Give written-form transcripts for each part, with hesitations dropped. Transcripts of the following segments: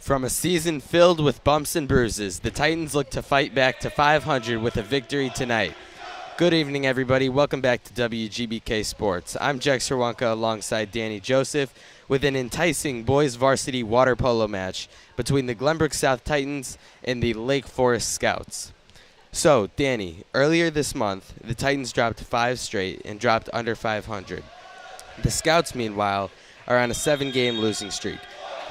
From a season filled with bumps and bruises, the Titans look to fight back to 500 with a victory tonight. Good evening, everybody. Welcome back to WGBK Sports. I'm Jack Sherwanka alongside Danny Joseph with an enticing boys varsity water polo match between the Glenbrook South Titans and the Lake Forest Scouts. So, Danny, earlier this month, the Titans dropped 5 straight and dropped under 500. The Scouts, meanwhile, are on a 7-game losing streak.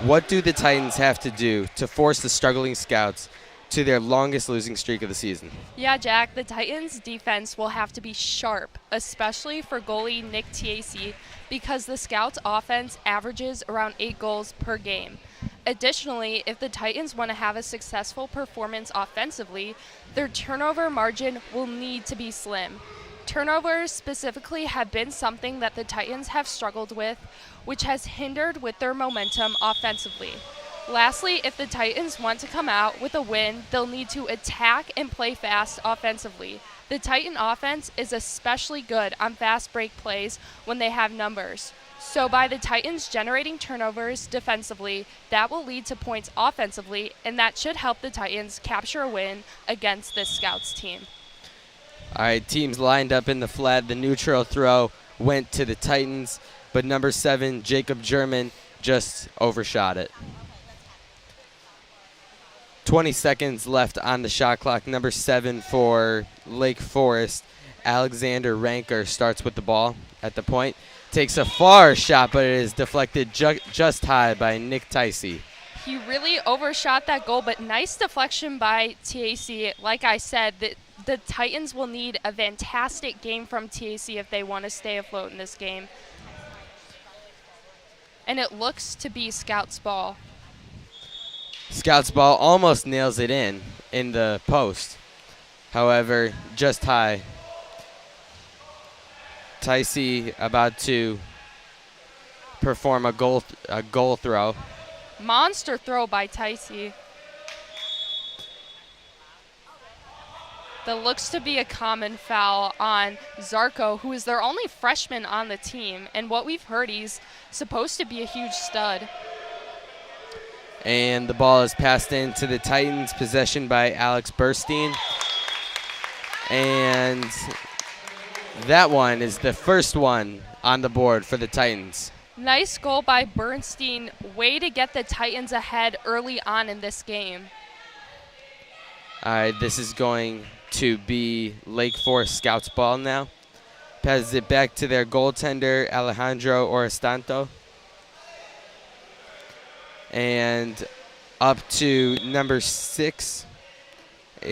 What do the Titans have to do to force the struggling Scouts to their longest losing streak of the season? Yeah, Jack, the Titans' defense will have to be sharp, especially for goalie Nick Tacy, because the Scouts' offense averages around 8 goals per game. Additionally, if the Titans want to have a successful performance offensively, their turnover margin will need to be slim. Turnovers specifically have been something that the Titans have struggled with, which has hindered with their momentum offensively. Lastly, if the Titans want to come out with a win, they'll need to attack and play fast offensively. The Titan offense is especially good on fast break plays when they have numbers. So by the Titans generating turnovers defensively, that will lead to points offensively, and that should help the Titans capture a win against this Scouts team. All right, teams lined up in the flat. The neutral throw went to the Titans, but number 7, Jacob German, just overshot it. 20 seconds left on the shot clock. Number 7 for Lake Forest, Alexander Ranker, starts with the ball at the point. Takes a far shot, but it is deflected just high by Nick Tacy. He really overshot that goal, but nice deflection by Tacy. Like I said, the Titans will need a fantastic game from Tacy if they want to stay afloat in this game. And it looks to be Scouts' ball. Scouts' ball almost nails it in the post. However, just high. Tacy about to perform a goal throw. Monster throw by Tacy. That looks to be a common foul on Zarko, who is their only freshman on the team. And what we've heard, he's supposed to be a huge stud. And the ball is passed into the Titans, possession by Alex Burstein. And that one is the first one on the board for the Titans. Nice goal by Bernstein. Way to get the Titans ahead early on in this game. All right, this is going to be Lake Forest Scouts ball now. Passes it back to their goaltender, Alejandro Oristanto. And up to number 6,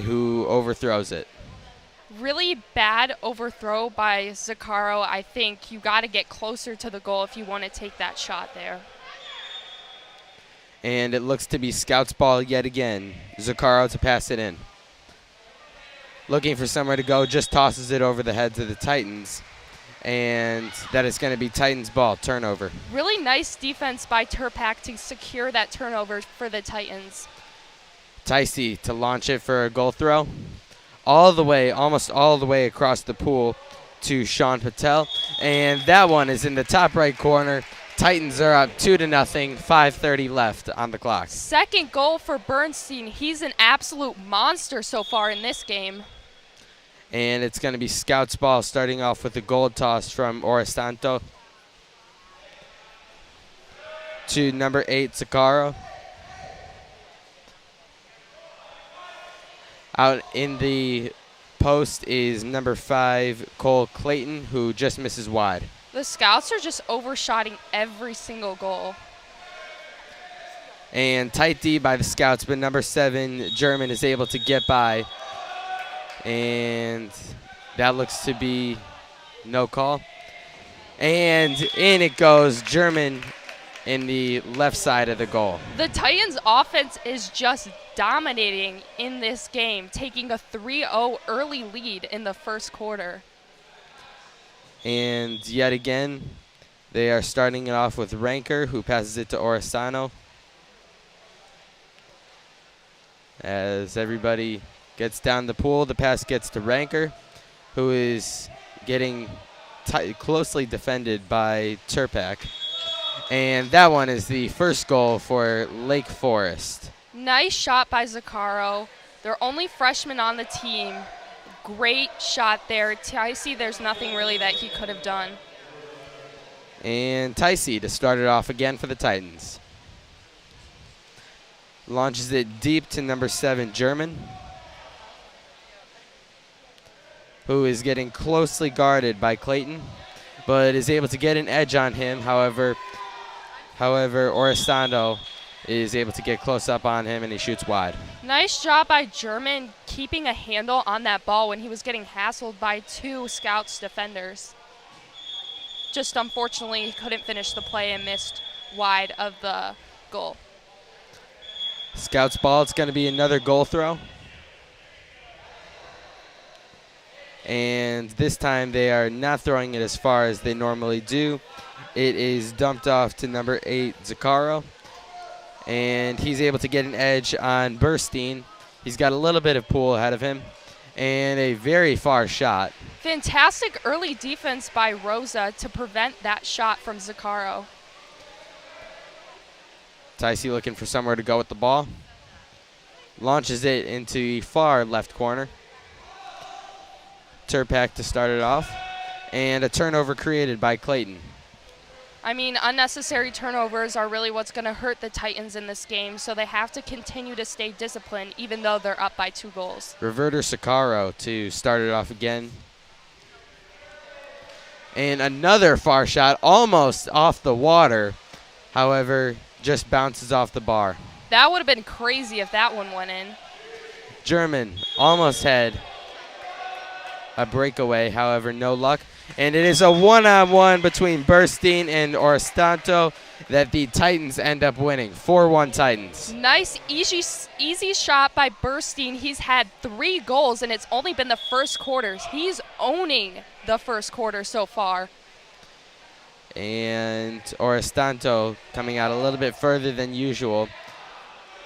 who overthrows it. Really bad overthrow by Zaccaro. I think you got to get closer to the goal if you want to take that shot there. And it looks to be Scouts ball yet again. Zaccaro to pass it in. Looking for somewhere to go, just tosses it over the heads of the Titans. And that is going to be Titans ball, turnover. Really nice defense by Turpak to secure that turnover for the Titans. Tacy to launch it for a goal throw. All the way, almost all the way across the pool to Sean Patel. And that one is in the top right corner. Titans are up 2-0, 5:30 left on the clock. Second goal for Bernstein. He's an absolute monster so far in this game. And it's going to be Scouts ball, starting off with a goal toss from Oristanto to number 8, Zaccaro. Out in the post is number 5, Cole Clayton, who just misses wide. The Scouts are just overshotting every single goal. And tight D by the Scouts, but number 7, German, is able to get by. And that looks to be no call. And in it goes, German in the left side of the goal. The Titans offense is just dominating in this game, taking a 3-0 early lead in the first quarter. And yet again, they are starting it off with Ranker, who passes it to Oristano. As everybody gets down the pool, the pass gets to Ranker, who is getting closely defended by Turpak. And that one is the first goal for Lake Forest. Nice shot by Zaccaro. They're only freshmen on the team. Great shot there. Ticey, there's nothing really that he could have done. And Ticey to start it off again for the Titans. Launches it deep to number 7, German, who is getting closely guarded by Clayton, but is able to get an edge on him. However, Orestando is able to get close up on him, and he shoots wide. Nice job by German keeping a handle on that ball when he was getting hassled by 2 Scouts defenders. Just unfortunately, he couldn't finish the play and missed wide of the goal. Scouts ball, it's going to be another goal throw. And this time they are not throwing it as far as they normally do. It is dumped off to number 8, Zaccaro. And he's able to get an edge on Burstein. He's got a little bit of pool ahead of him. And a very far shot. Fantastic early defense by Rosa to prevent that shot from Zaccaro. Ticey looking for somewhere to go with the ball. Launches it into the far left corner. Turpak to start it off. And a turnover created by Clayton. I mean, unnecessary turnovers are really what's going to hurt the Titans in this game, so they have to continue to stay disciplined even though they're up by 2 goals. Reverter Zaccaro to start it off again. And another far shot, almost off the water. However, just bounces off the bar. That would have been crazy if that one went in. German almost had a breakaway, however, no luck. And it is a one-on-one between Burstein and Oristanto that the Titans end up winning. 4-1 Titans. Nice, easy shot by Burstein. He's had 3 goals, and it's only been the first quarters. He's owning the first quarter so far. And Oristanto coming out a little bit further than usual.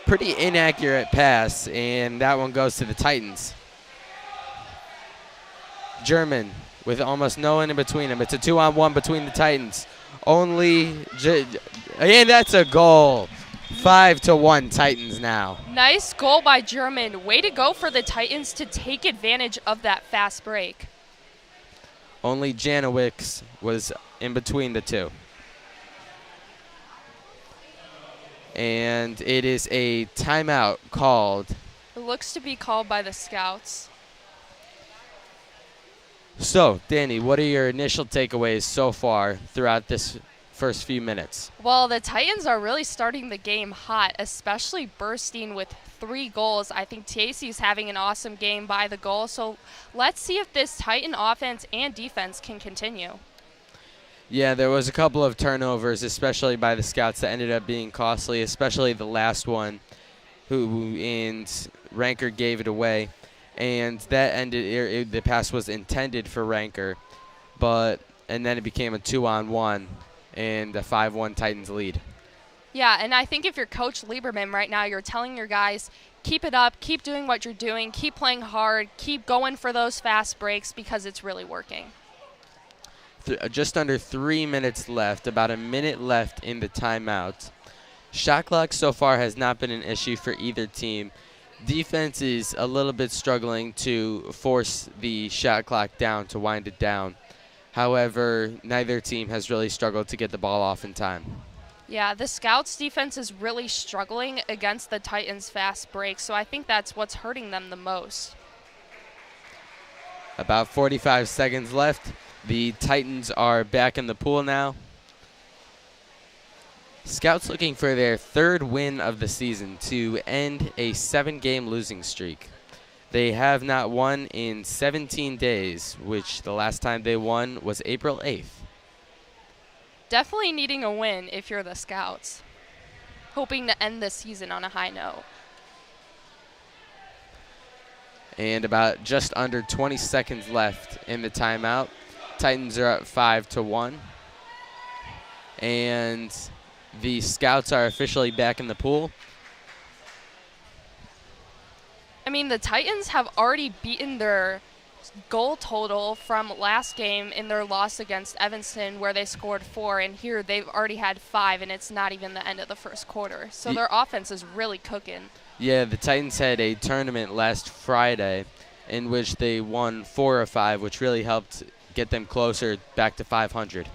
Pretty inaccurate pass, and that one goes to the Titans. German with almost no one in between them. It's a 2-on-1 between the Titans. And that's a goal. 5-1 Titans now. Nice goal by German. Way to go for the Titans to take advantage of that fast break. Only Janowicz was in between the two. And it is a timeout called. It looks to be called by the Scouts. So, Danny, what are your initial takeaways so far throughout this first few minutes? Well, the Titans are really starting the game hot, especially Burstein with 3 goals. I think Ticey's having an awesome game by the goal. So let's see if this Titan offense and defense can continue. Yeah, there was a couple of turnovers, especially by the Scouts, that ended up being costly, especially the last one, and Ranker gave it away. And that ended. The pass was intended for Ranker, and then it became a 2-on-1 and a 5-1 Titans lead. Yeah, and I think if you're Coach Lieberman right now, you're telling your guys, keep it up, keep doing what you're doing, keep playing hard, keep going for those fast breaks because it's really working. Just under 3 minutes left, about a minute left in the timeout. Shot clock so far has not been an issue for either team. Defense is a little bit struggling to force the shot clock down, to wind it down. However, neither team has really struggled to get the ball off in time. Yeah, the Scouts defense is really struggling against the Titans' fast break, so I think that's what's hurting them the most. About 45 seconds left. The Titans are back in the pool now. Scouts looking for their 3rd win of the season to end a 7-game losing streak. They have not won in 17 days, which the last time they won was April 8th. Definitely needing a win if you're the Scouts. Hoping to end the season on a high note. And about just under 20 seconds left in the timeout. Titans are up 5-1. And the Scouts are officially back in the pool. I mean, the Titans have already beaten their goal total from last game in their loss against Evanston where they scored 4, and here they've already had 5, and it's not even the end of the first quarter. So their offense is really cooking. Yeah, the Titans had a tournament last Friday in which they won 4 of 5, which really helped get them closer back to 500.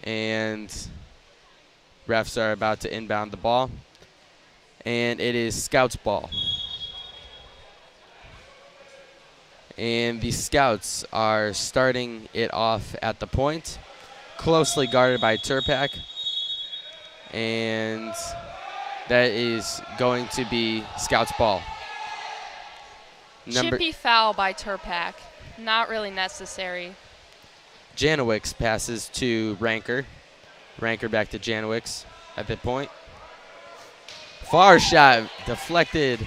And refs are about to inbound the ball. And it is Scouts' ball. And the Scouts are starting it off at the point, closely guarded by Turpak. And that is going to be Scouts' ball. Chippy foul by Turpak. Not really necessary. Janowicz passes to Ranker. Ranker back to Janowicz at the point. Far shot deflected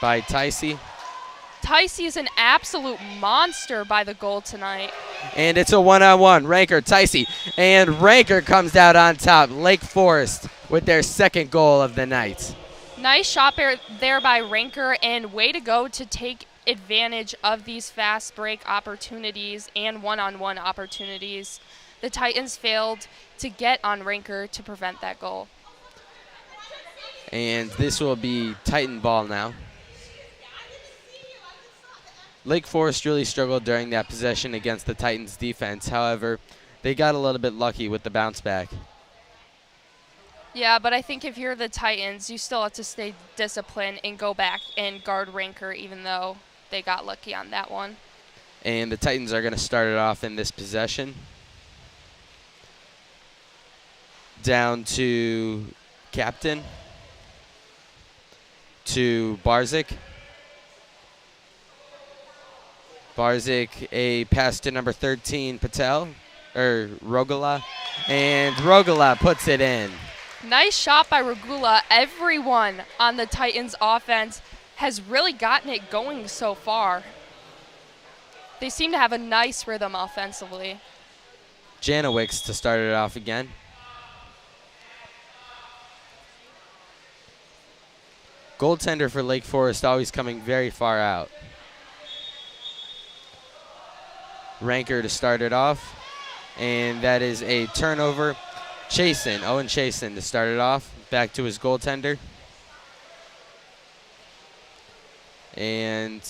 by Ticey. Ticey is an absolute monster by the goal tonight. And it's a one-on-one. Ranker, Ticey. And Ranker comes out on top. Lake Forest with their second goal of the night. Nice shot there by Ranker, and way to go to take advantage of these fast break opportunities and one-on-one opportunities. The Titans failed to get on Ranker to prevent that goal. And this will be Titan ball now. Lake Forest really struggled during that possession against the Titans defense. However, they got a little bit lucky with the bounce back. Yeah, but I think if you're the Titans, you still have to stay disciplined and go back and guard Ranker, even though they got lucky on that one. And the Titans are going to start it off in this possession. Down to Captain. To Barzik. Barzik, a pass to number 13, Rogala. And Rogala puts it in. Nice shot by Rogula. Everyone on the Titans offense has really gotten it going so far. They seem to have a nice rhythm offensively. Janowicz to start it off again. Goaltender for Lake Forest always coming very far out. Ranker to start it off. And that is a turnover. Owen Chasen to start it off. Back to his goaltender. And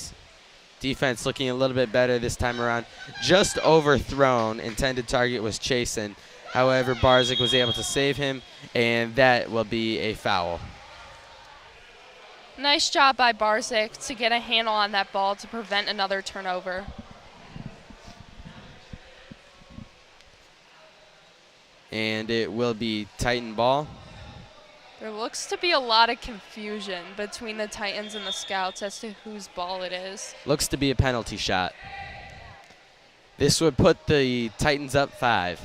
defense looking a little bit better this time around. Just overthrown. Intended target was Chasen. However, Barzik was able to save him, and that will be a foul. Nice job by Barzik to get a handle on that ball to prevent another turnover. And it will be Titan ball. There looks to be a lot of confusion between the Titans and the Scouts as to whose ball it is. Looks to be a penalty shot. This would put the Titans up 5.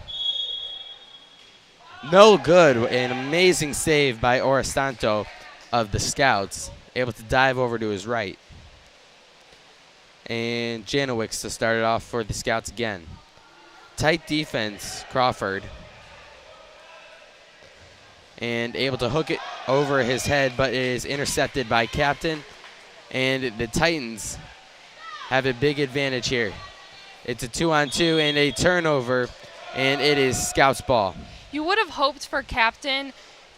No good. An amazing save by Oristanto of the Scouts. Able to dive over to his right. And Janowicz to start it off for the Scouts again. Tight defense, Crawford. And able to hook it over his head, but it is intercepted by Captain. And the Titans have a big advantage here. It's a 2-on-2 and a turnover, and it is Scouts ball. You would have hoped for Captain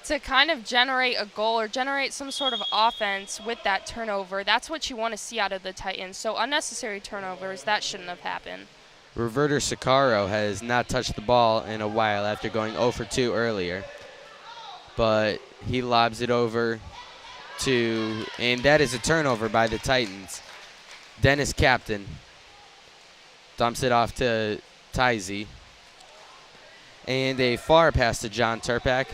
to kind of generate a goal or generate some sort of offense with that turnover. That's what you want to see out of the Titans. So unnecessary turnovers, that shouldn't have happened. Reverter Sicaro has not touched the ball in a while after going 0 for 2 earlier. But he lobs it over to, and that is a turnover by the Titans. Dennis Captain dumps it off to Ticey. And a far pass to John Turpak.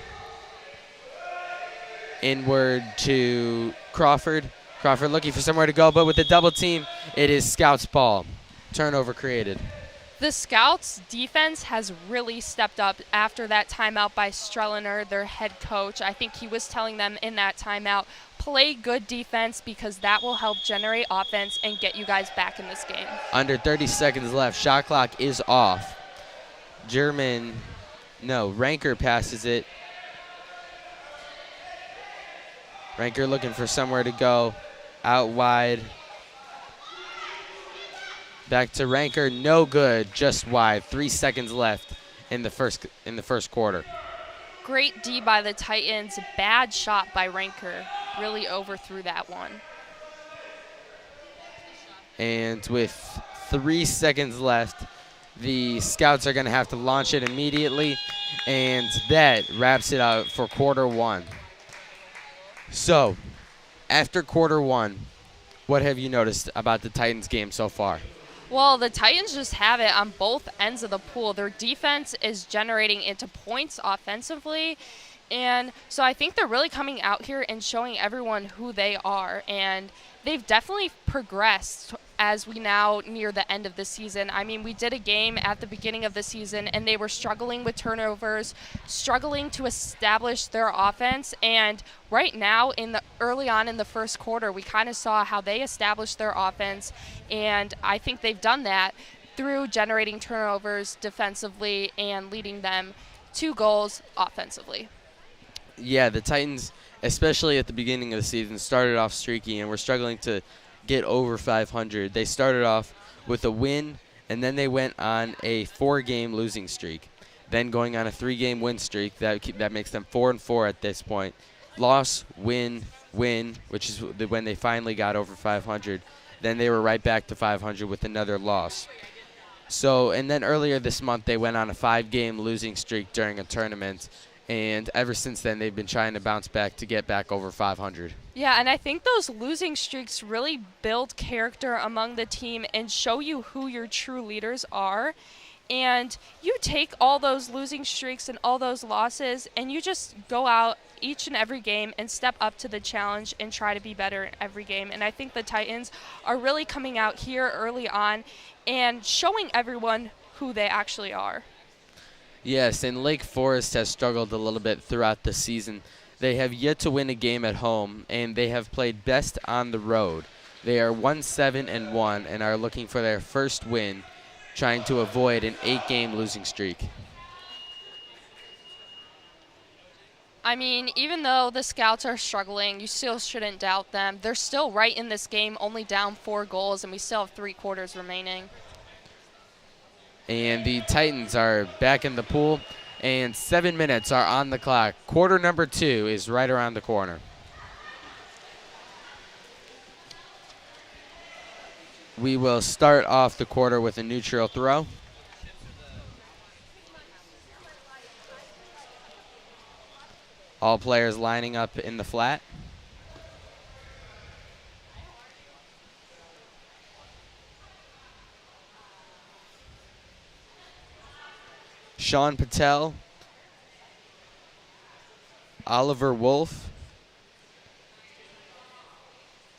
Inward to Crawford. Crawford looking for somewhere to go, but with the double team, it is Scouts ball. Turnover created. The Scouts defense has really stepped up after that timeout by Streliner, their head coach. I think he was telling them in that timeout, play good defense because that will help generate offense and get you guys back in this game. Under 30 seconds left. Shot clock is off. Ranker passes it. Ranker looking for somewhere to go. out wide. Back to Ranker, no good, just wide. 3 seconds left in the first quarter. Great D by the Titans. Bad shot by Ranker. Really overthrew that one. And with 3 seconds left, the Scouts are going to have to launch it immediately, and that wraps it out for quarter one. So, after quarter one, what have you noticed about the Titans game so far? Well, the Titans just have it on both ends of the pool. Their defense is generating into points offensively. And so I think they're really coming out here and showing everyone who they are. And they've definitely progressed as we now near the end of the season. I mean, we did a game at the beginning of the season, and they were struggling with turnovers, struggling to establish their offense. And right now, early on in the first quarter, we kind of saw how they established their offense. And I think they've done that through generating turnovers defensively and leading them 2 goals offensively. Yeah, the Titans, especially at the beginning of the season, started off streaky and were struggling to get over 500. They started off with a win, and then they went on a 4-game losing streak. Then going on a 3-game win streak, that makes them 4-4 at this point. Loss, win, win, which is when they finally got over 500. Then they were right back to 500 with another loss. So, and then earlier this month, they went on a 5-game losing streak during a tournament. And ever since then, they've been trying to bounce back to get back over 500. Yeah, and I think those losing streaks really build character among the team and show you who your true leaders are. And you take all those losing streaks and all those losses, and you just go out each and every game and step up to the challenge and try to be better in every game. And I think the Titans are really coming out here early on and showing everyone who they actually are. Yes, and Lake Forest has struggled a little bit throughout the season. They have yet to win a game at home, and they have played best on the road. They are 1-7-1 and are looking for their first win, trying to avoid an 8-game losing streak. I mean, even though the Scouts are struggling, you still shouldn't doubt them. They're still right in this game, only down 4 goals, and we still have 3 quarters remaining. And the Titans are back in the pool, and 7 minutes are on the clock. Quarter number 2 is right around the corner. We will start off the quarter with a neutral throw. All players lining up in the flat. Sean Patel, Oliver Wolf,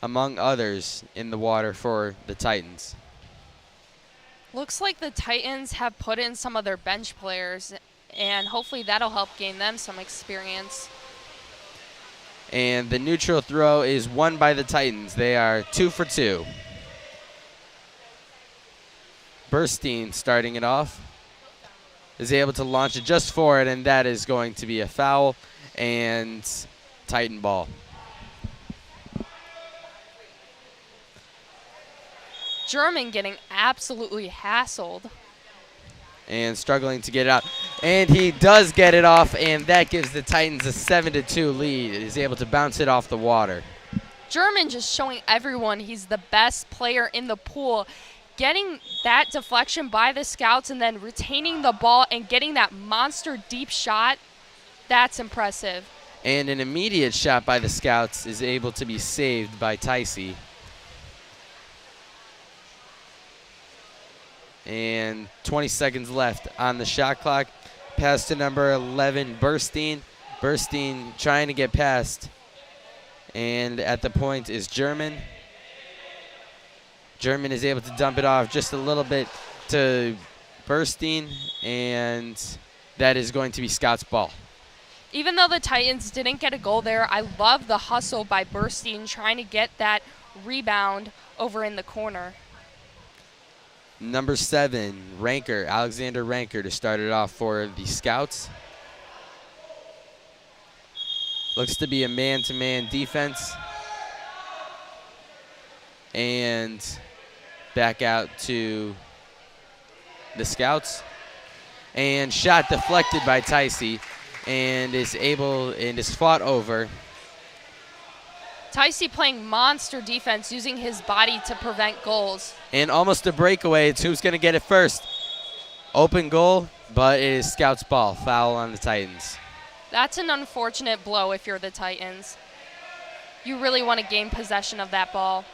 among others in the water for the Titans. Looks like the Titans have put in some of their bench players, and hopefully that'll help gain them some experience. And the neutral throw is won by the Titans. They are 2 for 2. Burstein starting it off. Is able to launch it just for it, and that is going to be a foul and Titan ball. German getting absolutely hassled. And struggling to get it out. And he does get it off, and that gives the Titans a 7-2 lead. He's able to bounce it off the water. German just showing everyone he's the best player in the pool. Getting that deflection by the Scouts and then retaining the ball and getting that monster deep shot, that's impressive. And an immediate shot by the Scouts is able to be saved by Ticey. And 20 seconds left on the shot clock. Pass to number 11, Burstein. Burstein trying to get past. And at the point is German. German is able to dump it off just a little bit to Burstein, and that is going to be Scott's ball. Even though the Titans didn't get a goal there, I love the hustle by Burstein trying to get that rebound over in the corner. Number 7, Ranker, Alexander Ranker, to start it off for the Scouts. Looks to be a man-to-man defense. And back out to the Scouts. And shot deflected by Ticey and is fought over. Ticey playing monster defense, using his body to prevent goals. And almost a breakaway. It's who's going to get it first. Open goal, but it is Scouts' ball. Foul on the Titans. That's an unfortunate blow if you're the Titans. You really want to gain possession of that ball.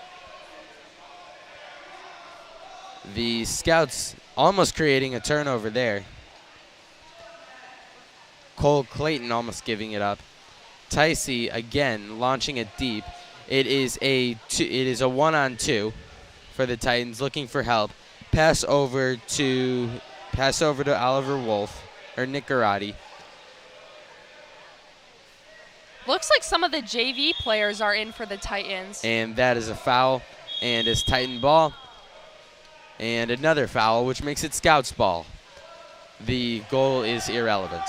The Scouts almost creating a turnover there. Cole Clayton almost giving it up. Ticey again launching it deep. It is a 1-on-2 for the Titans, looking for help. Pass over to Oliver Wolf or Nick Garati. Looks like some of the JV players are in for the Titans. And that is a foul, and it's Titan ball. And another foul, which makes it Scouts ball. The goal is irrelevant.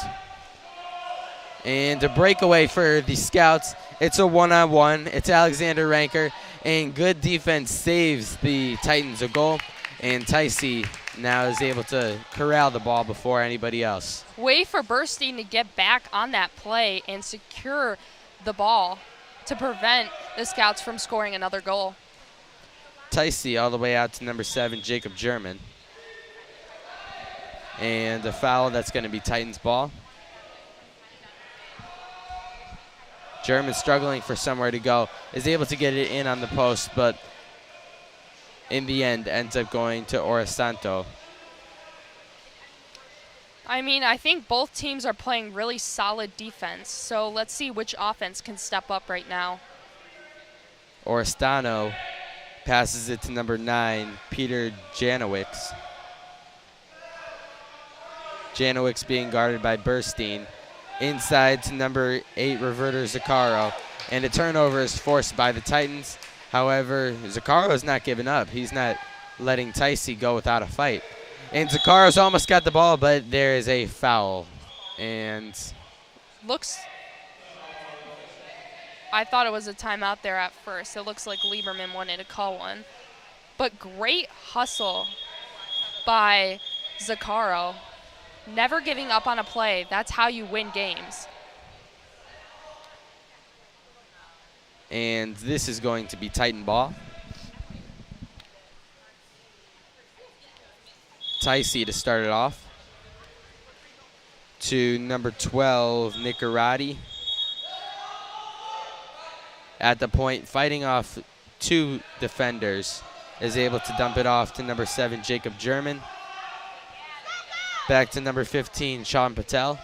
And a breakaway for the Scouts. It's a 1-on-1. It's Alexander Ranker. And good defense saves the Titans a goal. And Ticey now is able to corral the ball before anybody else. Way for Burstein to get back on that play and secure the ball to prevent the Scouts from scoring another goal. Ticey all the way out to number 7, Jacob German. And a foul that's going to be Titans ball. German struggling for somewhere to go, is able to get it in on the post, but in the end ends up going to Orisanto. I mean, I think both teams are playing really solid defense, so let's see which offense can step up right now. Oristano passes it to number 9, Peter Janowicz. Janowicz being guarded by Burstein. Inside to number 8, Reverter Zaccaro. And a turnover is forced by the Titans. However, Zaccaro is not giving up. He's not letting Ticey go without a fight. And Zaccaro's almost got the ball, but there is a foul. And I thought it was a timeout there at first. It looks like Lieberman wanted to call one. But great hustle by Zaccaro. Never giving up on a play. That's how you win games. And this is going to be Titan ball. Ticey to start it off. To number 12, Nicarati. At the point, fighting off 2 defenders, is able to dump it off to number 7, Jacob German. Back to number 15, Sean Patel.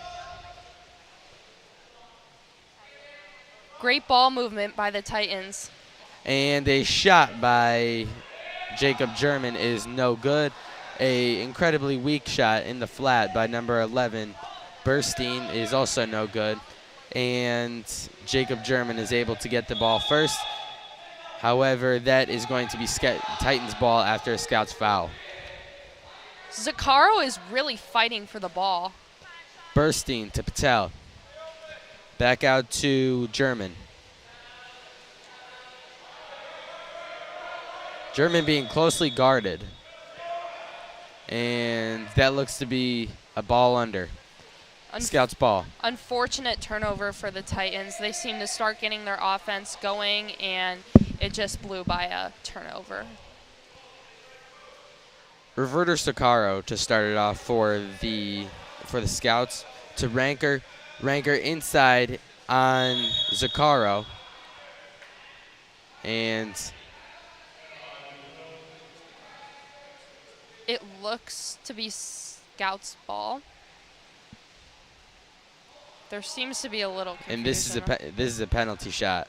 Great ball movement by the Titans. And a shot by Jacob German is no good. A incredibly weak shot in the flat by number 11, Burstein, is also no good. And Jacob German is able to get the ball first. However, that is going to be Titans ball after a Scouts foul. Zaccaro is really fighting for the ball. Burstein to Patel. Back out to German. German being closely guarded. And that looks to be a ball under. Scouts ball. Unfortunate turnover for the Titans. They seem to start getting their offense going, and it just blew by a turnover. Reverter Zaccaro to start it off for the Scouts to Ranker. Ranker inside on Zaccaro. And it looks to be Scouts ball. There seems to be a little confusion. And this is a penalty shot.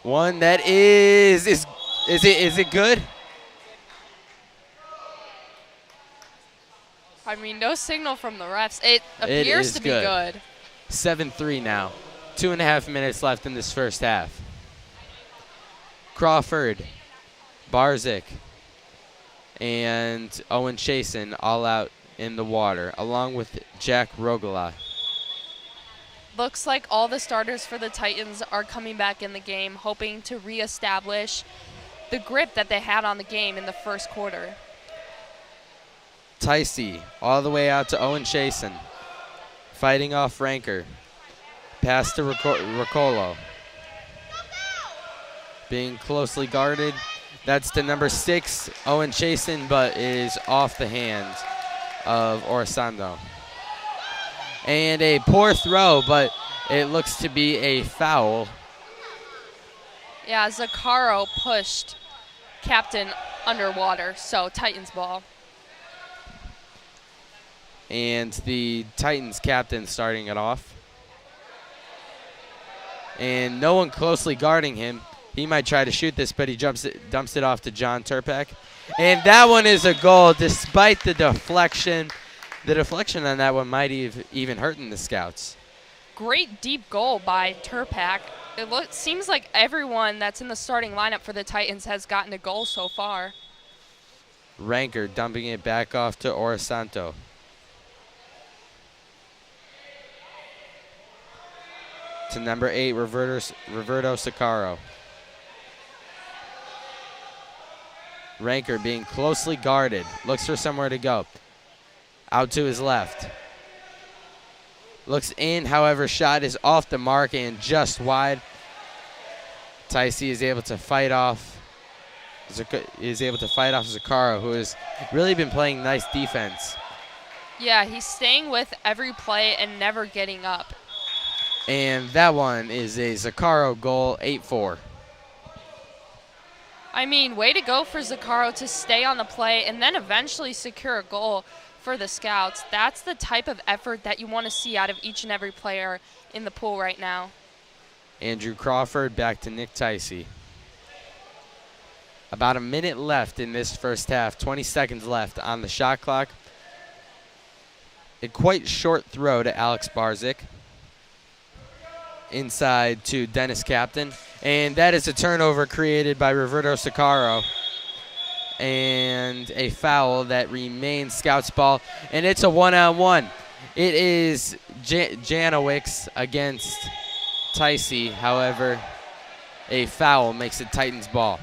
One that is it good? I mean, no signal from the refs. It appears to be good. 7-3 now. 2.5 minutes left in this first half. Crawford, Barzik, and Owen Chasen all out in the water, along with Jack Rogala. Looks like all the starters for the Titans are coming back in the game, hoping to reestablish the grip that they had on the game in the first quarter. Ticey all the way out to Owen Chasen. Fighting off Ranker. Pass to Riccolo. Being closely guarded. That's to number 6, Owen Chasen, but is off the hands of Orsando. And a poor throw, but it looks to be a foul. Yeah, Zaccaro pushed Captain underwater, so Titans ball. And the Titans captain starting it off. And no one closely guarding him. He might try to shoot this, but he dumps it off to John Turpak. And that one is a goal despite the deflection. The deflection on that one might have even hurting the Scouts. Great deep goal by Turpak. It seems like everyone that's in the starting lineup for the Titans has gotten a goal so far. Ranker dumping it back off to Orisanto. To number 8, Roberto Zaccaro. Ranker being closely guarded. Looks for somewhere to go. Out to his left. Looks in, however, shot is off the mark and just wide. Ticey is able to fight off. Zaccaro, who has really been playing nice defense. Yeah, he's staying with every play and never getting up. And that one is a Zaccaro goal, 8-4. I mean, way to go for Zaccaro to stay on the play and then eventually secure a goal for the Scouts. That's the type of effort that you want to see out of each and every player in the pool right now. Andrew Crawford back to Nick Ticey. About a minute left in this first half, 20 seconds left on the shot clock. A quite short throw to Alex Barzik. Inside to Dennis Captain. And that is a turnover created by Roberto Zaccaro. And a foul that remains Scouts ball. And it's a one-on-one. It is Janowicz against Ticey. However, a foul makes it Titans ball.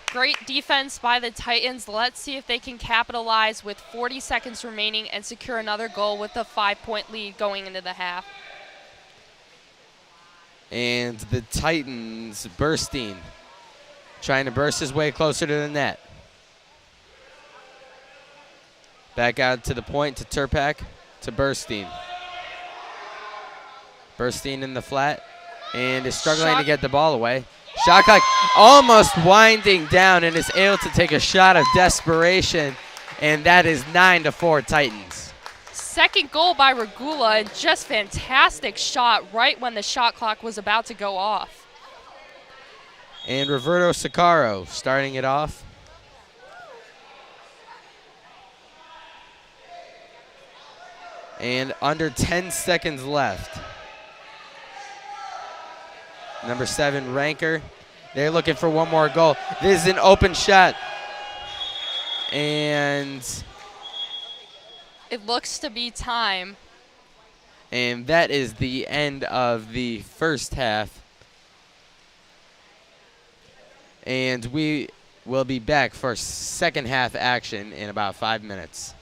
Great defense by the Titans. Let's see if they can capitalize with 40 seconds remaining and secure another goal with a 5-point lead going into the half. And the Titans, Burstein, trying to burst his way closer to the net. Back out to the point to Turpak, to Burstein. Burstein in the flat and is struggling to get the ball away. Shot clock almost winding down and is able to take a shot of desperation, and that is 9-4 Titans. Second goal by Regula, and just fantastic shot right when the shot clock was about to go off. And Roberto Zaccaro starting it off. And under 10 seconds left. Number 7, Ranker. They're looking for one more goal. This is an open shot. And it looks to be time. And that is the end of the first half. And we will be back for second half action in about 5 minutes.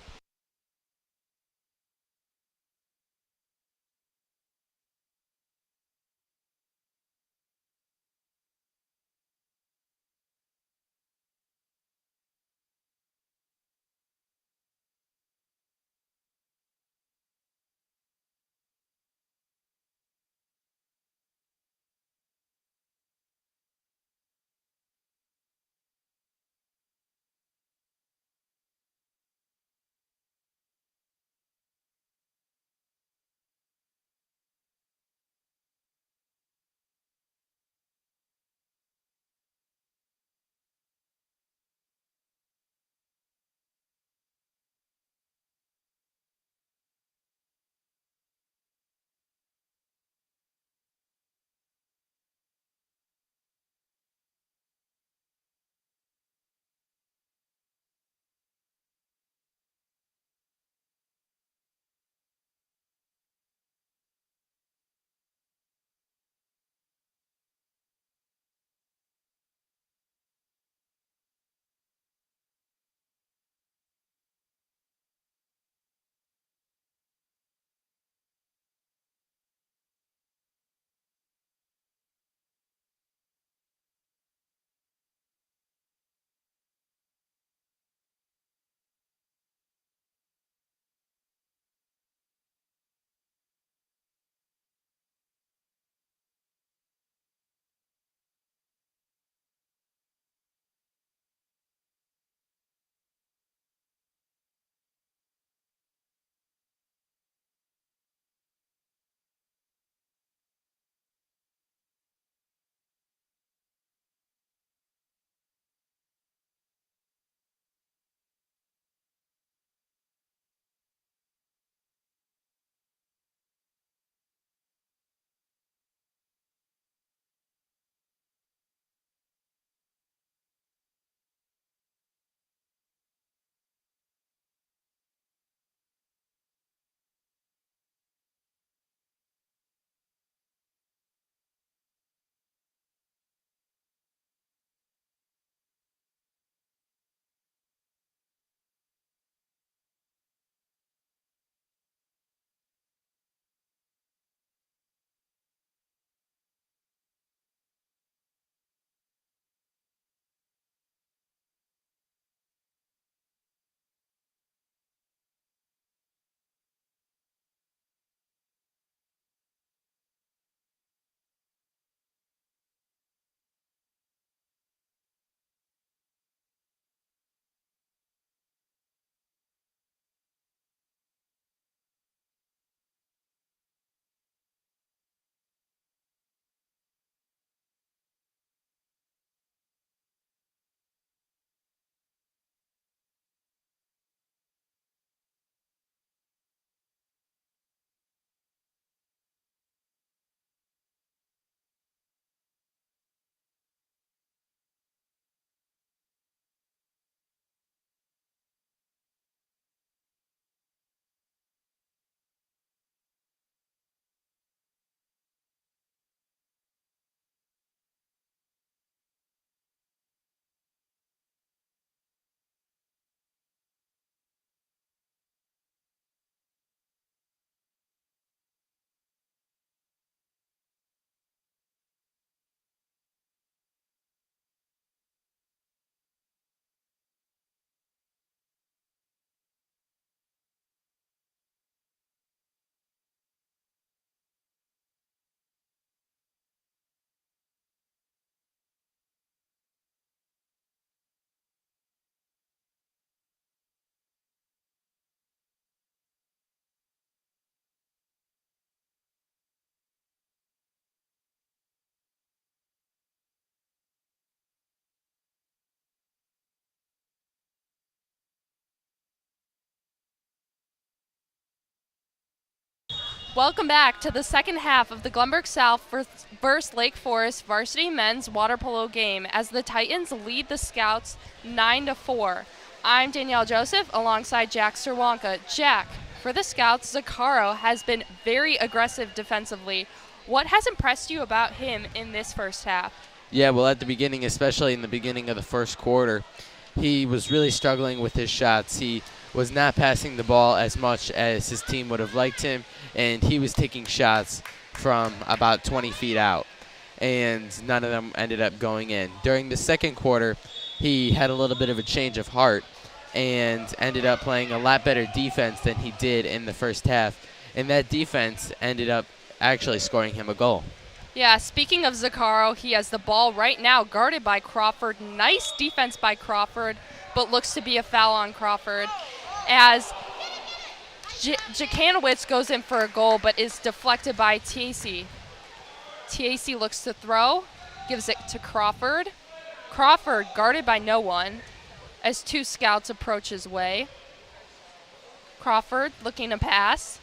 Welcome back to the second half of the Glenbrook South versus Lake Forest varsity men's water polo game as the Titans lead the Scouts 9-4. I'm Danielle Joseph alongside Jack Serwanka. Jack, for the Scouts, Zaccaro has been very aggressive defensively. What has impressed you about him in this first half? Yeah, well, at the beginning, especially in the beginning of the first quarter, he was really struggling with his shots. He was not passing the ball as much as his team would have liked him, and he was taking shots from about 20 feet out, and none of them ended up going in. During the second quarter, he had a little bit of a change of heart and ended up playing a lot better defense than he did in the first half, and that defense ended up actually scoring him a goal. Yeah, speaking of Zaccaro, he has the ball right now guarded by Crawford. Nice defense by Crawford, but looks to be a foul on Crawford as Jakanowicz goes in for a goal but is deflected by TAC. TAC looks to throw, gives it to Crawford. Crawford guarded by no one as two Scouts approach his way. Crawford looking to pass.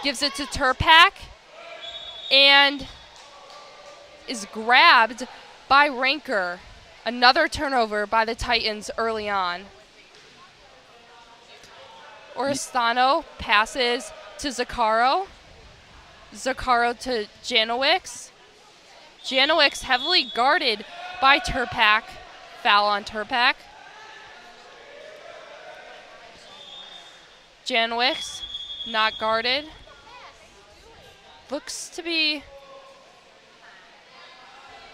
Gives it to Turpak and is grabbed by Ranker. Another turnover by the Titans early on. Oristano passes to Zaccaro. Zaccaro to Janowicz. Janowicz heavily guarded by Turpak. Foul on Turpak. Janowicz not guarded. Looks to be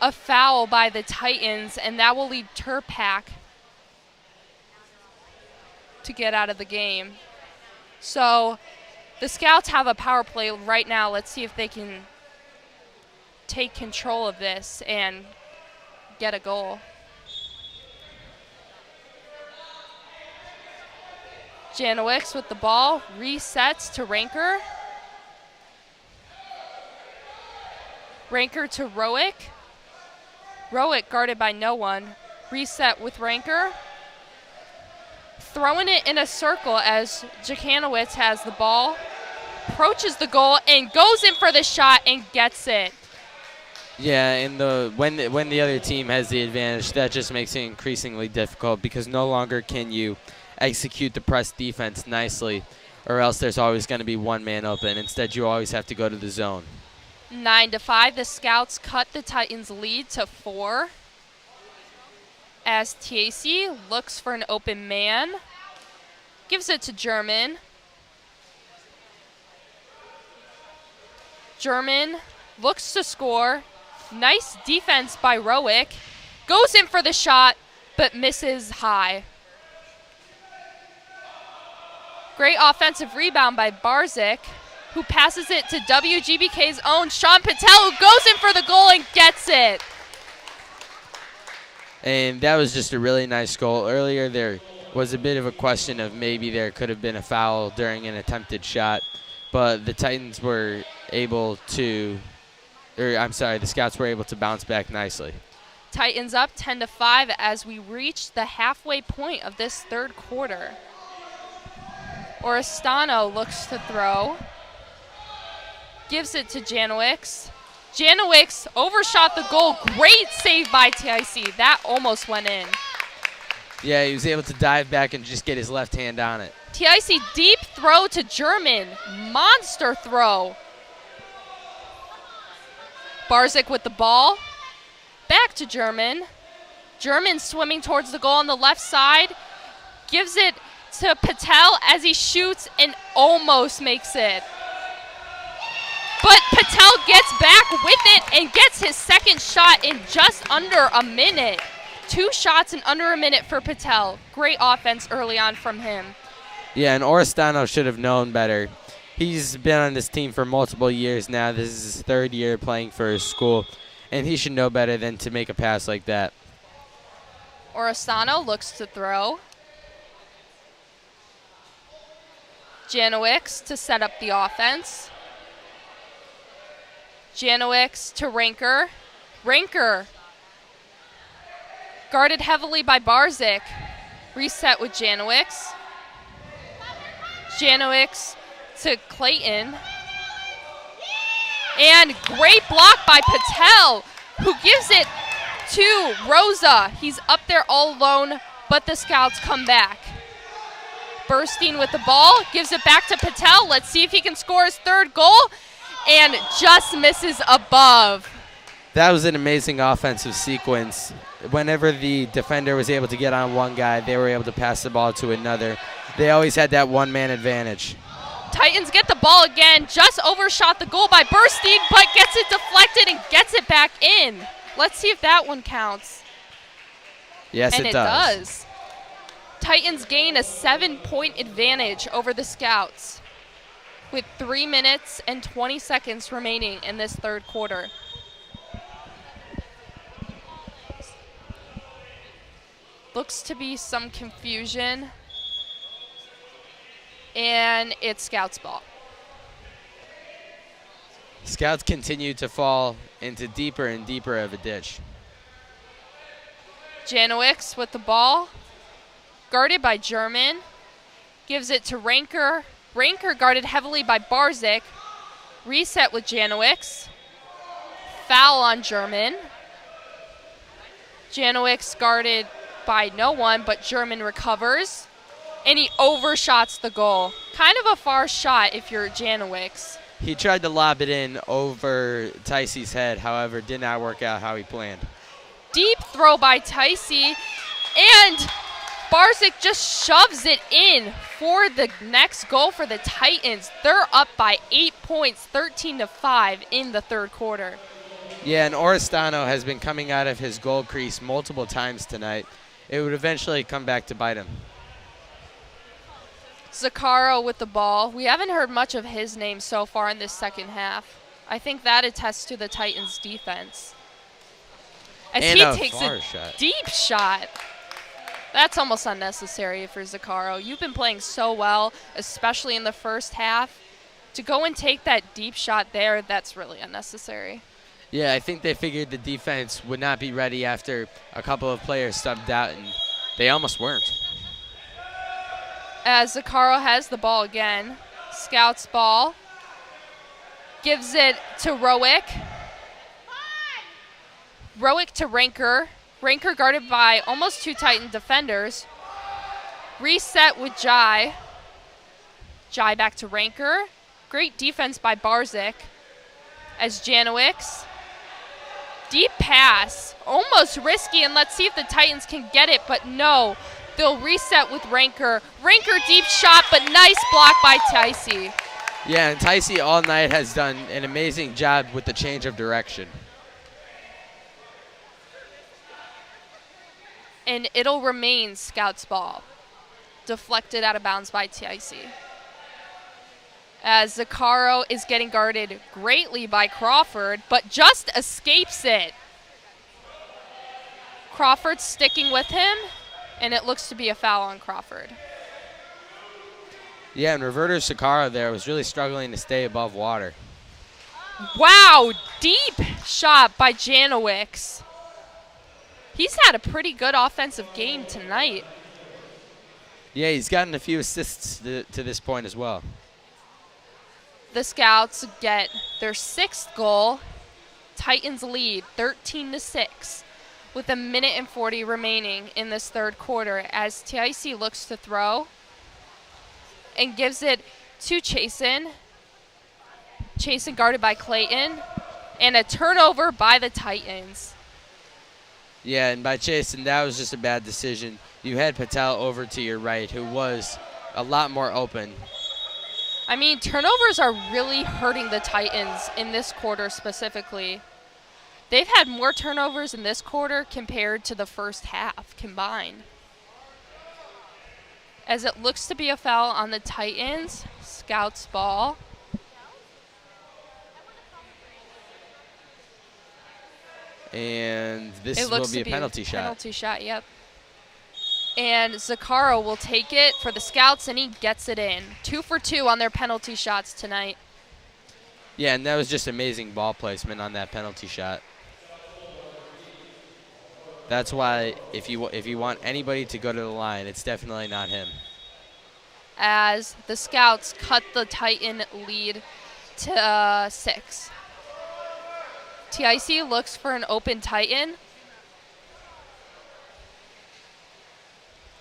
a foul by the Titans, and that will lead Turpak to get out of the game. So the Scouts have a power play right now. Let's see if they can take control of this and get a goal. Janowicz with the ball, resets to Ranker. Ranker to Rowick. Rowick guarded by no one. Reset with Ranker. Throwing it in a circle as Jakanowicz has the ball. Approaches the goal and goes in for the shot and gets it. Yeah, and when the other team has the advantage, that just makes it increasingly difficult because no longer can you execute the press defense nicely, or else there's always going to be one man open. Instead, you always have to go to the zone. 9-5, the Scouts cut the Titans' lead to 4. As TAC looks for an open man, gives it to German. German looks to score. Nice defense by Rowick. Goes in for the shot, but misses high. Great offensive rebound by Barzik, who passes it to WGBK's own Sean Patel, who goes in for the goal and gets it. And that was just a really nice goal. Earlier there was a bit of a question of maybe there could have been a foul during an attempted shot, but the Titans were able to, the Scouts were able to bounce back nicely. Titans up 10-5 as we reach the halfway point of this third quarter. Oristano looks to throw. Gives it to Janowicz. Janowicz overshot the goal. Great save by TIC. That almost went in. Yeah, he was able to dive back and just get his left hand on it. TIC deep throw to German. Monster throw. Barzik with the ball. Back to German. German swimming towards the goal on the left side. Gives it to Patel as he shoots and almost makes it. But Patel gets back with it and gets his second shot in just under a minute. 2 shots in under a minute for Patel. Great offense early on from him. Yeah, and Oristano should have known better. He's been on this team for multiple years now. This is his 3rd year playing for his school, and he should know better than to make a pass like that. Oristano looks to throw. Janowicz to set up the offense. Janowicz to Ranker. Ranker guarded heavily by Barzik. Reset with Janowicz. Janowicz to Clayton. And great block by Patel, who gives it to Rosa. He's up there all alone, but the Scouts come back. Burstein with the ball, gives it back to Patel. Let's see if he can score his third goal, and just misses above. That was an amazing offensive sequence. Whenever the defender was able to get on one guy, they were able to pass the ball to another. They always had that one-man advantage. Titans get the ball again, just overshot the goal by Burstein, but gets it deflected and gets it back in. Let's see if that one counts. Yes, and it does. Titans gain a 7-point advantage over the Scouts with 3 minutes and 20 seconds remaining in this third quarter. Looks to be some confusion. And it's Scouts ball. Scouts continue to fall into deeper and deeper of a ditch. Janowicz with the ball, guarded by German, gives it to Ranker. Ranker guarded heavily by Barzik. Reset with Janowicz. Foul on German. Janowicz guarded by no one, but German recovers. And he overshots the goal. Kind of a far shot if you're Janowicz. He tried to lob it in over Ticey's head, however, did not work out how he planned. Deep throw by Ticey, and Barzik just shoves it in for the next goal for the Titans. They're up by 8 points, 13-5 in the third quarter. Yeah, and Oristano has been coming out of his goal crease multiple times tonight. It would eventually come back to bite him. Zaccaro with the ball. We haven't heard much of his name so far in this second half. I think that attests to the Titans' defense. As and he a takes far a shot. deep shot. That's almost unnecessary for Zaccaro. You've been playing so well, especially in the first half. To go and take that deep shot there, that's really unnecessary. Yeah, I think they figured the defense would not be ready after a couple of players subbed out, and they almost weren't. As Zaccaro has the ball again. Scouts ball. Gives it to Rowick. Rowick to Ranker. Ranker guarded by almost two Titan defenders. Reset with Jai. Jai back to Ranker. Great defense by Barzik. As Janowicz. Deep pass. Almost risky, and let's see if the Titans can get it, but no. They'll reset with Ranker. Ranker deep shot, but nice block by Ticey. Yeah, and Ticey all night has done an amazing job with the change of direction. And it'll remain Scouts ball. Deflected out of bounds by Ticey. As Zaccaro is getting guarded greatly by Crawford, but just escapes it. Crawford sticking with him, and it looks to be a foul on Crawford. Yeah, and Roberto Zaccaro there was really struggling to stay above water. Wow, deep shot by Janowicz. He's had a pretty good offensive game tonight. Yeah, he's gotten a few assists to this point as well. The Scouts get their sixth goal. Titans lead 13-6 with a minute and 40 remaining in this third quarter as Ticey looks to throw and gives it to Chasen. Chasen guarded by Clayton, and a turnover by the Titans. Yeah, and by Chasen, that was just a bad decision. You had Patel over to your right, who was a lot more open. I mean, turnovers are really hurting the Titans in this quarter specifically. They've had more turnovers in this quarter compared to the first half combined. As it looks to be a foul on the Titans, Scouts ball. And this will be a penalty shot. Penalty shot, yep. And Zaccaro will take it for the Scouts, and he gets it in. 2 for 2 on their penalty shots tonight. Yeah, and that was just amazing ball placement on that penalty shot. That's why if you want anybody to go to the line, it's definitely not him. as the Scouts cut the Titan lead to 6. TIC looks for an open Titan.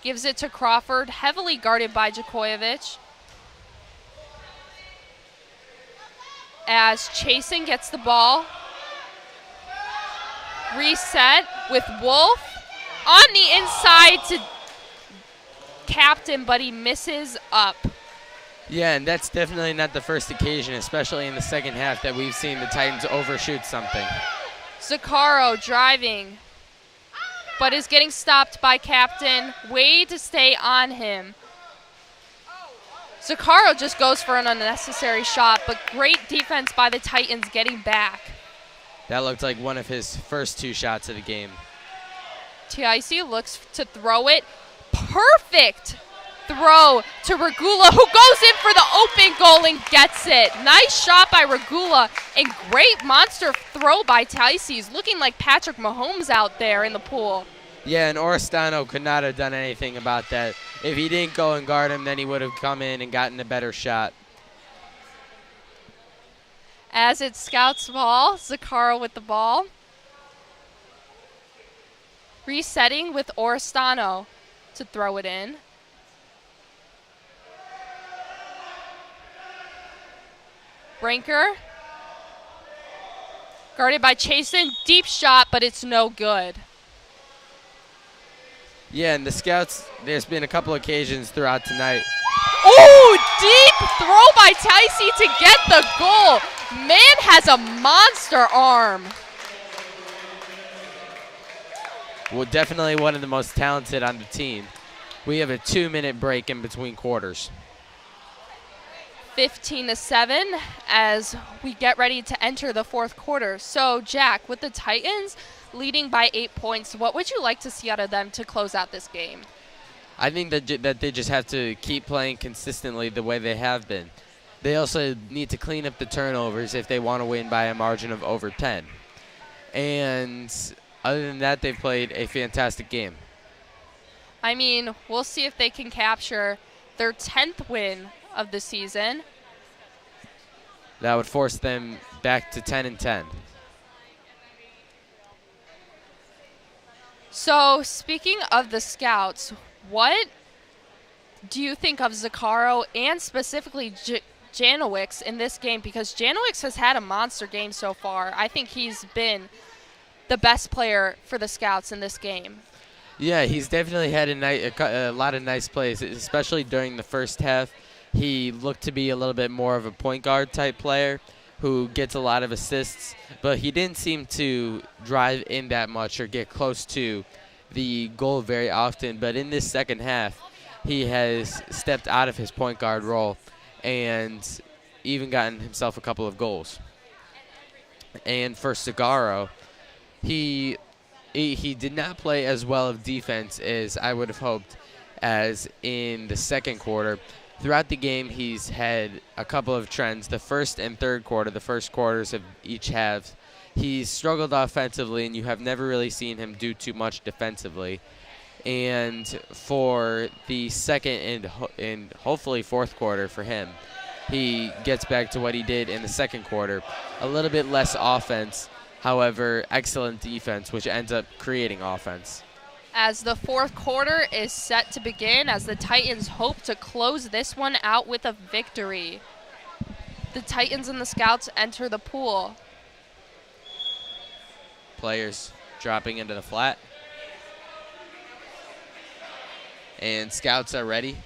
Gives it to Crawford, heavily guarded by Djokovic. As Chasen gets the ball. Reset with Wolf on the inside to Captain, but he misses up. Yeah, and that's definitely not the first occasion, especially in the second half, that we've seen the Titans overshoot something. Zaccaro driving, but is getting stopped by Captain. Way to stay on him. Zaccaro just goes for an unnecessary shot, but great defense by the Titans getting back. That looked like one of his first 2 shots of the game. TIC looks to throw it. Perfect throw to Regula, who goes in for the open goal and gets it. Nice shot by Regula and great monster throw by TIC. He's looking like Patrick Mahomes out there in the pool. Yeah, and Oristano could not have done anything about that. If he didn't go and guard him, then he would have come in and gotten a better shot. As it's Scouts' ball, Zaccaro with the ball. Resetting with Oristano to throw it in. Brinker. Guarded by Chasen. Deep shot, but it's no good. Yeah, and the Scouts, there's been a couple occasions throughout tonight. Oh, deep throw by Ticey to get the goal. Man has a monster arm. Well, definitely one of the most talented on the team. We have a 2-minute break in between quarters. 15-7 as we get ready to enter the fourth quarter. So, Jack, with the Titans leading by 8 points, what would you like to see out of them to close out this game? I think that they just have to keep playing consistently the way they have been. They also need to clean up the turnovers if they want to win by a margin of over 10. And other than that, they've played a fantastic game. I mean, we'll see if they can capture their 10th win of the season. That would force them back to 10-10. So, speaking of the Scouts, what do you think of Zaccaro and specifically Janowicz in this game? Because Janowicz has had a monster game so far. I think he's been the best player for the Scouts in this game. Yeah, he's definitely had a lot of nice plays, especially during the first half. He looked to be a little bit more of a point guard type player who gets a lot of assists, but he didn't seem to drive in that much or get close to the goal very often. But in this second half, he has stepped out of his point guard role and even gotten himself a couple of goals. And for Zaccaro, he did not play as well of defense as I would have hoped as in the second quarter. Throughout the game, he's had a couple of trends. The first and third quarter, the first quarters of each half, he's struggled offensively, and you have never really seen him do too much defensively. And for the second and hopefully fourth quarter for him, he gets back to what he did in the second quarter. A little bit less offense, however, excellent defense, which ends up creating offense. As the fourth quarter is set to begin, as the Titans hope to close this one out with a victory. The Titans and the Scouts enter the pool. Players dropping into the flat. And Scouts are ready.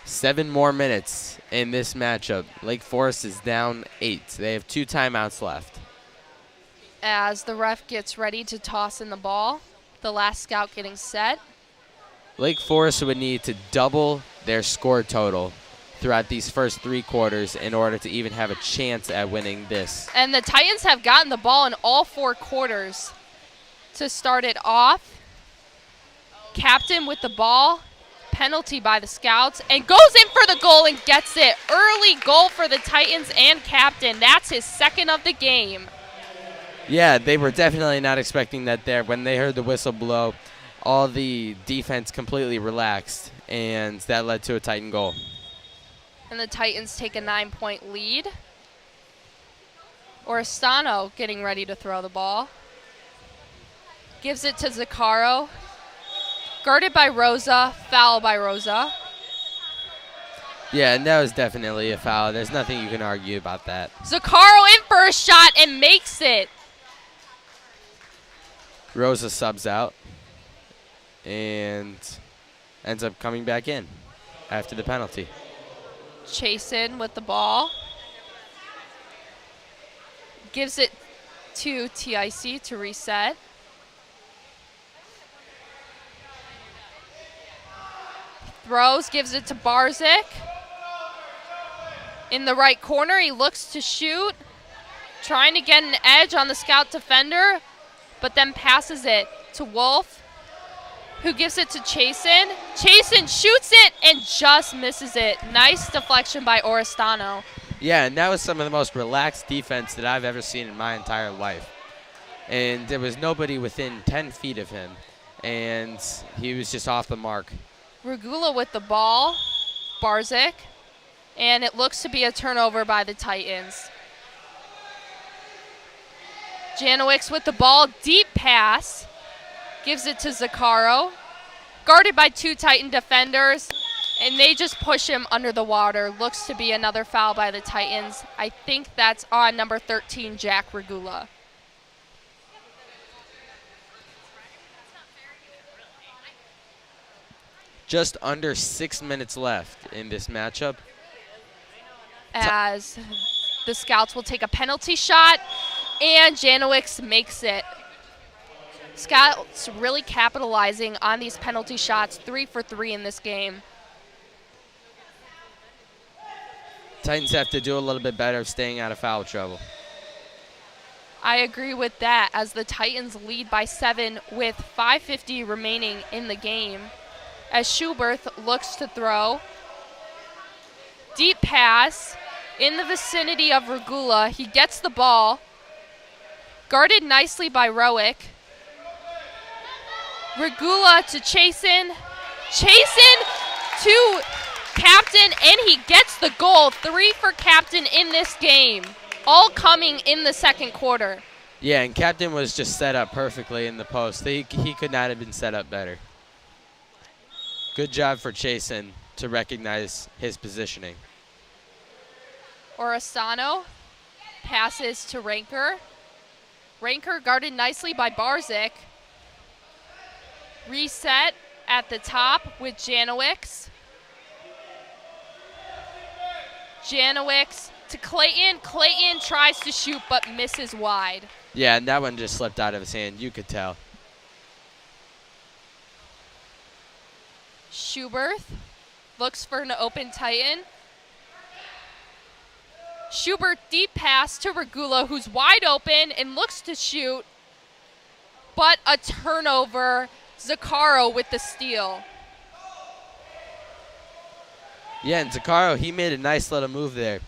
Seven more minutes in this matchup. Lake Forest is down 8. They have 2 timeouts left. As the ref gets ready to toss in the ball, the last Scout getting set. Lake Forest would need to double their score total throughout these first 3 quarters in order to even have a chance at winning this. And the Titans have gotten the ball in all 4 quarters to start it off. Captain with the ball. Penalty by the Scouts, and goes in for the goal and gets it. Early goal for the Titans and captain. That's his second of the game. Yeah, they were definitely not expecting that there. When they heard the whistle blow, all the defense completely relaxed, and that led to a Titan goal. And the Titans take a 9-point lead. Oristano getting ready to throw the ball. Gives it to Zaccaro. Guarded by Rosa, foul by Rosa. Yeah, and that was definitely a foul. There's nothing you can argue about that. Zaccaro in for a shot and makes it. Rosa subs out and ends up coming back in after the penalty. Chasen with the ball. Gives it to TIC to reset. Throws, gives it to Barzik. In the right corner, he looks to shoot. Trying to get an edge on the Scout defender, but then passes it to Wolf, who gives it to Chasen. Chasen shoots it and just misses it. Nice deflection by Oristano. Yeah, and that was some of the most relaxed defense that I've ever seen in my entire life. And there was nobody within 10 feet of him, and he was just off the mark. Regula with the ball, Barzik, and it looks to be a turnover by the Titans. Janowicz with the ball, deep pass, gives it to Zaccaro, guarded by two Titan defenders, and they just push him under the water. Looks to be another foul by the Titans. I think that's on number 13, Jack Regula. Just under 6 minutes left in this matchup. As the Scouts will take a penalty shot, and Janowicz makes it. Scouts really capitalizing on these penalty shots, 3 for 3 in this game. Titans have to do a little bit better of staying out of foul trouble. I agree with that, as the Titans lead by 7 with 5:50 remaining in the game. As Schubert looks to throw. Deep pass in the vicinity of Regula. He gets the ball. Guarded nicely by Rowick. Regula to Chasen. Chasen to Captain, and he gets the goal. 3 for Captain in this game. All coming in the second quarter. Yeah, and Captain was just set up perfectly in the post. He could not have been set up better. Good job for Chasen to recognize his positioning. Oristano passes to Ranker. Ranker guarded nicely by Barzik. Reset at the top with Janowicz. Janowicz to Clayton. Clayton tries to shoot but misses wide. Yeah, and that one just slipped out of his hand. You could tell. Schubert looks for an open Titan. Schubert deep pass to Regula, who's wide open and looks to shoot, but a turnover. Zaccaro with the steal. Yeah, and Zaccaro, he made a nice little move there.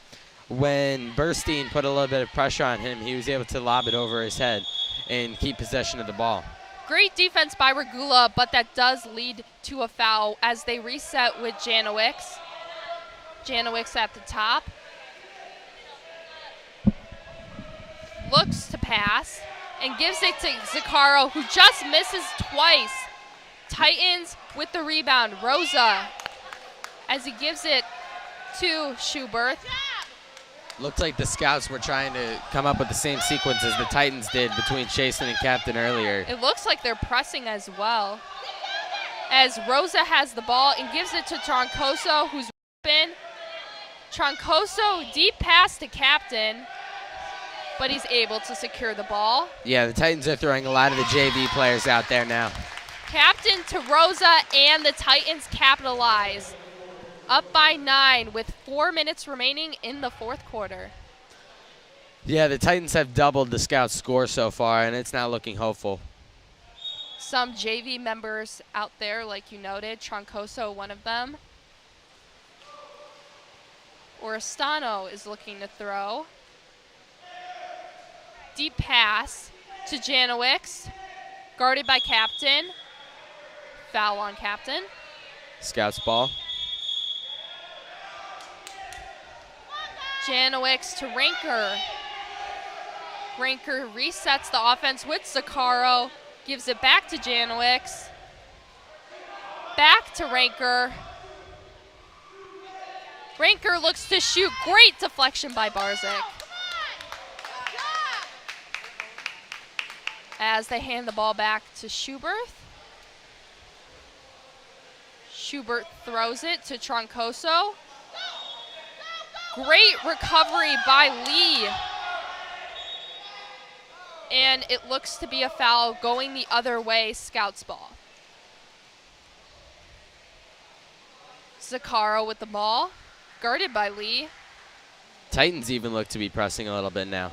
When Burstein put a little bit of pressure on him, he was able to lob it over his head and keep possession of the ball. Great defense by Regula, but that does lead to a foul as they reset with Janowicz. Janowicz at the top. Looks to pass and gives it to Zaccaro, who just misses twice. Titans with the rebound. Rosa, as he gives it to Schubert. Looked like the Scouts were trying to come up with the same sequence as the Titans did between Chasen and Captain earlier. It looks like they're pressing as well. As Rosa has the ball and gives it to Troncoso, who's open. Troncoso, deep pass to Captain, but he's able to secure the ball. Yeah, the Titans are throwing a lot of the JV players out there now. Captain to Rosa, and the Titans capitalize. Up by 9 with 4 minutes remaining in the fourth quarter. Yeah, the Titans have doubled the Scouts' score so far, and it's not looking hopeful. some JV members out there, like you noted, Troncoso, one of them. Oristano is looking to throw. Deep pass to Janowicz, guarded by Captain. Foul on Captain. Scouts ball. Janowicz to Ranker. Ranker resets the offense with Zaccaro, gives it back to Janowicz. Back to Ranker. Ranker looks to shoot. Great deflection by Barzik. As they hand the ball back to Schubert. Schubert throws it to Troncoso. Great recovery by Lee. And it looks to be a foul going the other way, Scouts ball. Zaccaro with the ball, guarded by Lee. Titans even look to be pressing a little bit now.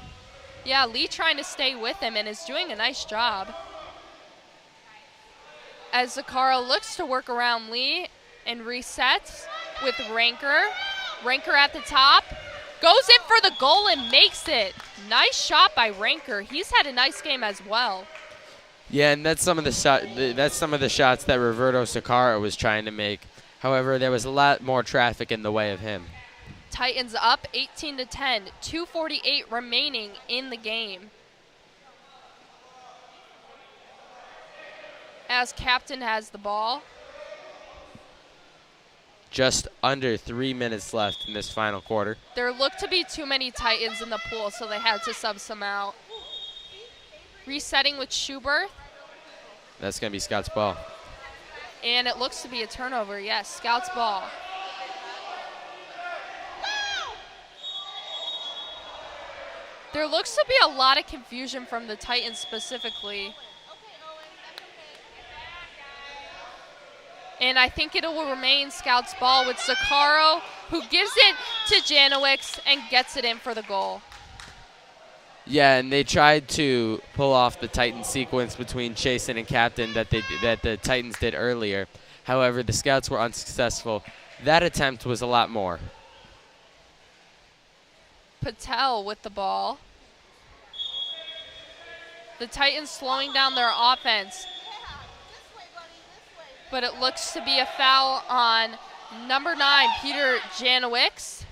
Yeah, Lee trying to stay with him and is doing a nice job. As Zaccaro looks to work around Lee and resets with Ranker. Ranker at the top, goes in for the goal and makes it. Nice shot by Ranker. He's had a nice game as well. Yeah, and that's some of the shots that Roberto Zaccaro was trying to make. However, there was a lot more traffic in the way of him. Titans up 18-10, 2:48 remaining in the game. As Captain has the ball. Just under 3 minutes left in this final quarter. There looked to be too many Titans in the pool, so they had to sub some out. Resetting with Schubert. That's going to be Scott's ball. And it looks to be a turnover, yes, Scout's ball. There looks to be a lot of confusion from the Titans specifically. And I think it will remain Scout's ball with Zaccaro, who gives it to Janowicz and gets it in for the goal. Yeah, and they tried to pull off the Titan sequence between Chasen and Captain that the Titans did earlier. However, the Scouts were unsuccessful. That attempt was a lot more. Patel with the ball. The Titans slowing down their offense. But it looks to be a foul on number 9, Peter Janowicz.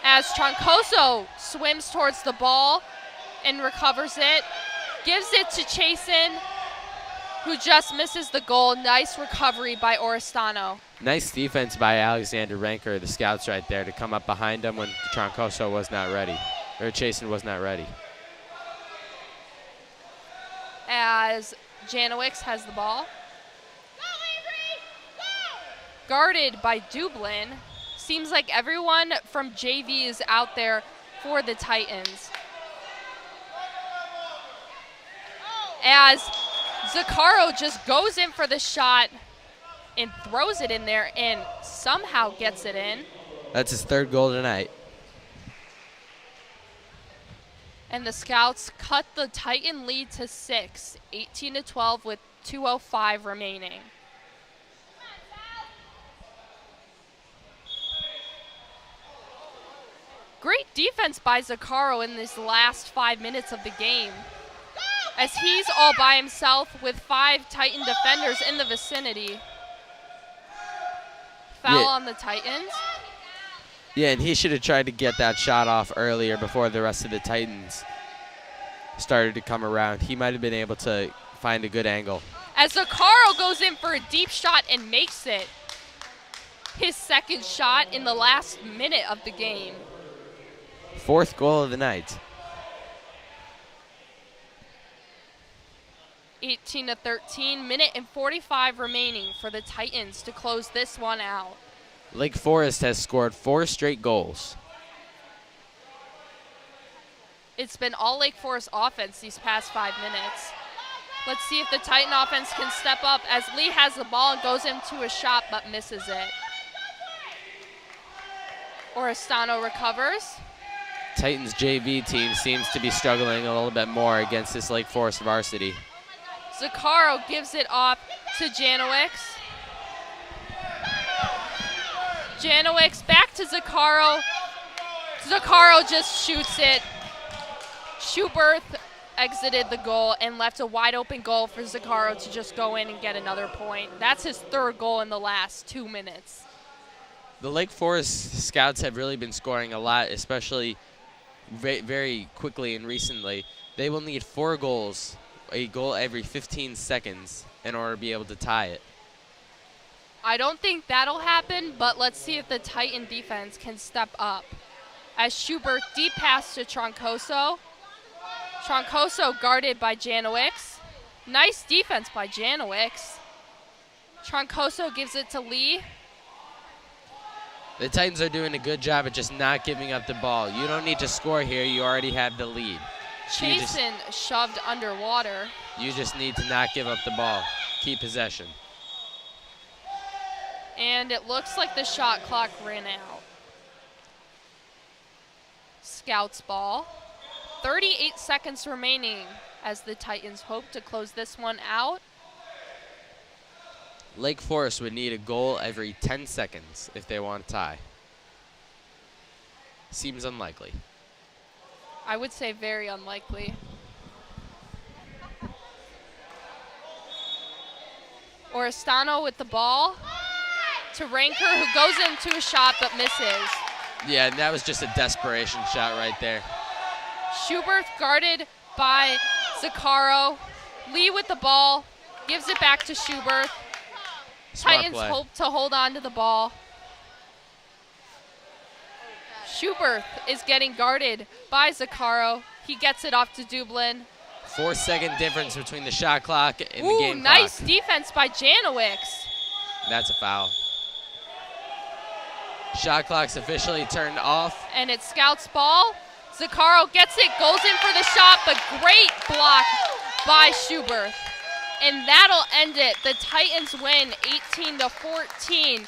As Troncoso swims towards the ball and recovers it, gives it to Chasen, who just misses the goal. Nice recovery by Oristano. Nice defense by Alexander Ranker, the Scouts right there, to come up behind him when Troncoso was not ready, or Chasen was not ready. As Janowicz has the ball. Guarded by Dublin. Seems like everyone from JV is out there for the Titans. As Zaccaro just goes in for the shot and throws it in there and somehow gets it in. That's his 3rd goal tonight. And the Scouts cut the Titan lead to 6, 18-12 with 2:05 remaining. Great defense by Zaccaro in this last 5 minutes of the game, as he's all by himself with 5 Titan defenders in the vicinity. Foul on the Titans. Yeah, and he should have tried to get that shot off earlier before the rest of the Titans started to come around. He might have been able to find a good angle. As Zaccaro goes in for a deep shot and makes it. His 2nd shot in the last minute of the game. 4th goal of the night. 18-13, minute and 45 remaining for the Titans to close this one out. Lake Forest has scored 4 straight goals. It's been all Lake Forest offense these past 5 minutes. Let's see if the Titan offense can step up as Lee has the ball and goes into a shot but misses it. Oristano recovers. Titans JV team seems to be struggling a little bit more against this Lake Forest varsity. Zaccaro gives it off to Janowicz. Janowicz back to Zaccaro. Zaccaro just shoots it. Schubert exited the goal and left a wide open goal for Zaccaro to just go in and get another point. That's his third goal in the last 2 minutes. The Lake Forest Scouts have really been scoring a lot, especially very quickly and recently. They will need 4 goals, a goal every 15 seconds, in order to be able to tie it. I don't think that'll happen, but let's see if the Titan defense can step up. As Schubert deep pass to Troncoso. Troncoso guarded by Janowicz. Nice defense by Janowicz. Troncoso gives it to Lee. The Titans are doing a good job at just not giving up the ball. You don't need to score here. You already have the lead. Chasen shoved underwater. You just need to not give up the ball. Keep possession. And it looks like the shot clock ran out. Scouts ball. 38 seconds remaining as the Titans hope to close this one out. Lake Forest would need a goal every 10 seconds if they want to tie. Seems unlikely. I would say very unlikely. Oristano with the ball to Ranker, who goes into a shot but misses. Yeah, and that was just a desperation shot right there. Schubert guarded by Zaccaro. Lee with the ball, gives it back to Schubert. Titans hope to hold on to the ball. Schubert is getting guarded by Zaccaro. He gets it off to Dublin. 4-second difference between the shot clock and the game nice clock. Defense by Janowicz. That's a foul. Shot clock's officially turned off. And it's Scouts ball. Zaccaro gets it, goes in for the shot, but great block by Schubert. And that'll end it. The Titans win 18-14,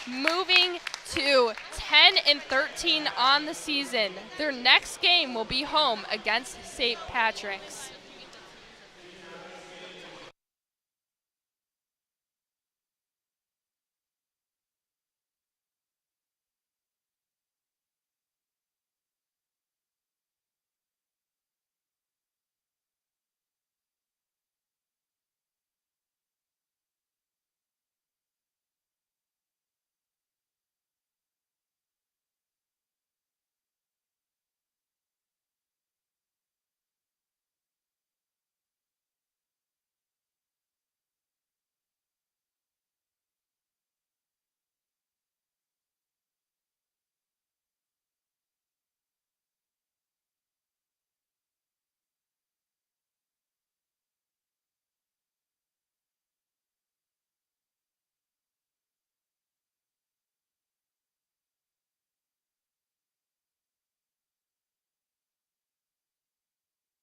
moving to 10-13 on the season. Their next game will be home against St. Patrick's.